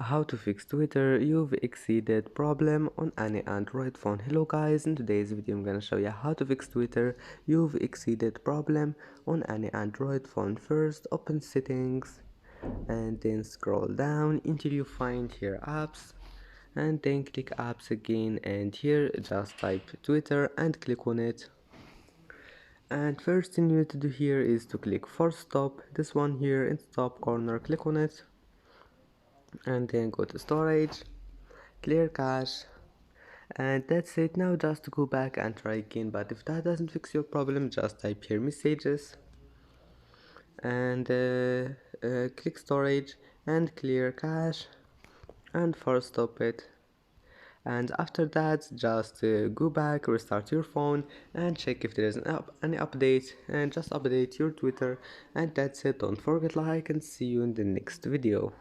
How to fix Twitter you've exceeded problem on any Android phone. Hello guys, in today's video I'm gonna show you how to fix Twitter you've exceeded problem on any Android phone. First, open settings and then scroll down until you find here apps, and then click apps again, and here just type Twitter and click on it. And first thing you need to do here is to click force stop, this one here in the top corner, click on it, and then go to storage, clear cache, and that's it. Now just go back and try again, but if that doesn't fix your problem, just type here messages and click storage and clear cache and force stop it. And after that, just go back, restart your phone and check if there is any update, and just update your Twitter. And that's it. Don't forget like, and see you in the next video.